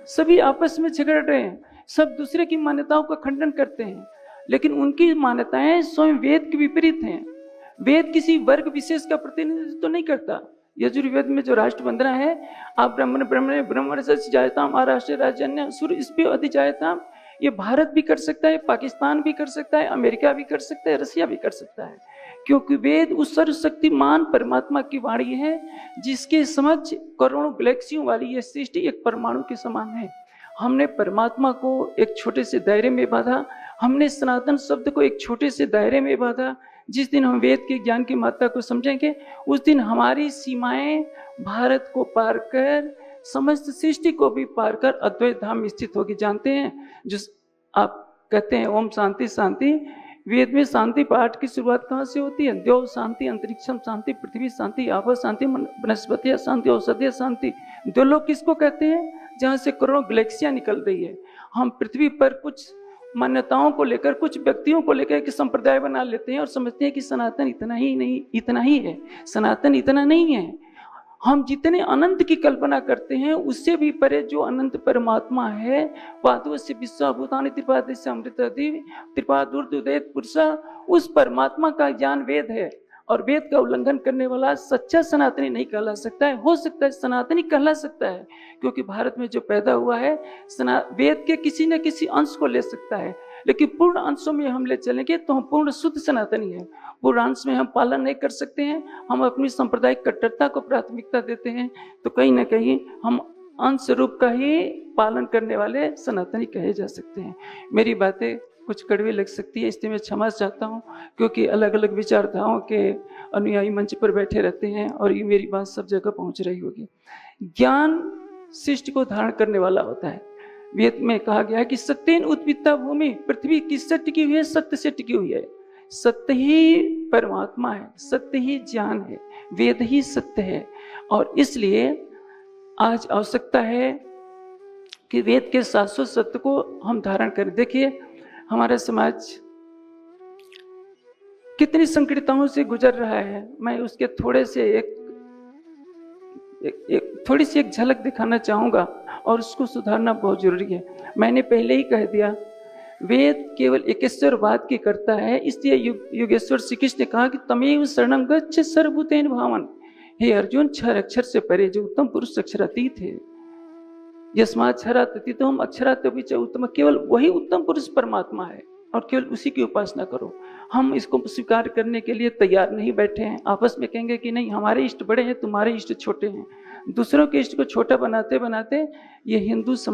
सभी आपस में झगड़ रहे हैं, सब दूसरे की मान्यताओं का खंडन करते हैं, लेकिन उनकी मान्यताएं स्वयं वेद के विपरीत हैं। वेद किसी वर्ग विशेष का प्रतिनिधित्व तो नहीं करता। यजुर्वेद में जो राष्ट्र वंदना है, आप ब्राह्मण ब्रह्मणे ब्रह्मणस्य जायताम आराष्ट्र राजन्य सुर इस्पे अधिजायताम, ये भारत भी कर सकता है, पाकिस्तान भी कर सकता है, अमेरिका भी कर सकता है, रसिया भी कर सकता है, क्योंकि वेद उस सर्वशक्तिमान परमात्मा की वाणी है जिसके समक्ष करोड़ों गैलेक्सियों वाली यह सृष्टि एक परमाणु के समान है। हमने परमात्मा को एक छोटे से दायरे में बांधा, हमने सनातन शब्द को एक छोटे से दायरे में बांधा। जिस दिन हम वेद के ज्ञान की महत्ता को समझेंगे, उस दिन हमारी सीमाएं भारत को पार कर समस्त सृष्टि को भी पार कर अद्वैत धाम में स्थित होगी। जानते हैं, जो आप कहते हैं ओम शांति शांति, वेद में शांति पाठ की शुरुआत कहाँ से होती है? देव शांति, अंतरिक्षम शांति, पृथ्वी शांति, आप शांति, वनस्पति शांति, औषधीय शांति। दो लोग किसको कहते हैं? जहाँ से करोड़ों गैलेक्सियां निकल रही है। हम पृथ्वी पर कुछ मान्यताओं को लेकर, कुछ व्यक्तियों को लेकर एक संप्रदाय बना लेते हैं और समझते हैं कि सनातन इतना ही नहीं, इतना ही है, सनातन इतना नहीं है। हम जितने अनंत की कल्पना करते हैं उससे भी परे जो अनंत परमात्मा है, वादवस्य विश्वभूतानि त्रिपादस्य अमृतधि त्रिपादुर्दुदेत पुरुष, उस परमात्मा का ज्ञान वेद है। और वेद का उल्लंघन करने वाला सच्चा सनातनी नहीं कहला सकता है। हो सकता है सनातनी कहला सकता है, क्योंकि भारत में जो पैदा हुआ है वेद के किसी न किसी अंश को ले सकता है, लेकिन पूर्ण अंशों में हम ले चलेंगे तो हम पूर्ण शुद्ध सनातनी है। पूर्ण अंश में हम पालन नहीं कर सकते हैं, हम अपनी सांप्रदायिक कट्टरता को प्राथमिकता देते हैं, तो कहीं ना कहीं हम अंश रूप का ही पालन करने वाले सनातनी कहे जा सकते हैं। मेरी बातें कुछ कड़वी लग सकती है, इसलिए मैं क्षमा चाहता हूँ, क्योंकि अलग अलग विचारधाराओं के अनुयायी मंच पर बैठे रहते हैं और ये मेरी बात सब जगह पहुँच रही होगी। ज्ञान सृष्टि को धारण करने वाला होता है। वेद में कहा गया है कि सत्येन उत्पन्ना भूमि, पृथ्वी किससे टिकी हुई है? सत्य से टिकी हुई है। सत्य ही परमात्मा है, सत्य ही ज्ञान है, वेद ही सत्य है। और इसलिए आज आवश्यकता है कि वेद के शाश्वत सत्य को हम धारण करें। देखिए, हमारा समाज कितनी संकटताओं से गुजर रहा है। मैं उसके थोड़े से थोड़ी सी एक झलक दिखाना चाहूंगा, और उसको सुधारना बहुत जरूरी है। मैंने पहले ही कह दिया, वेद केवल एकेश्वरवाद की करता है, इसलिए योगेश्वर श्री कृष्ण ने कहा कि तमेव शरणं गच्छ सर्वभूतेन भावन। हे अर्जुन, 6 अक्षर से परे जो उत्तम पुरुष अक्षरातीत है, यस्माक्षरात् अतीतम अक्षरात् अपि च उत्तम, केवल वही उत्तम पुरुष परमात्मा है और केवल उसी की उपासना करो। हम इसको स्वीकार करने के लिए तैयार नहीं बैठे हैं। आपस में कहेंगे कि नहीं, हमारे इष्ट बड़े हैं, तुम्हारे इष्ट छोटे हैं। दूसरों के इष्ट को छोटा बनाते बनाते ये हिंदू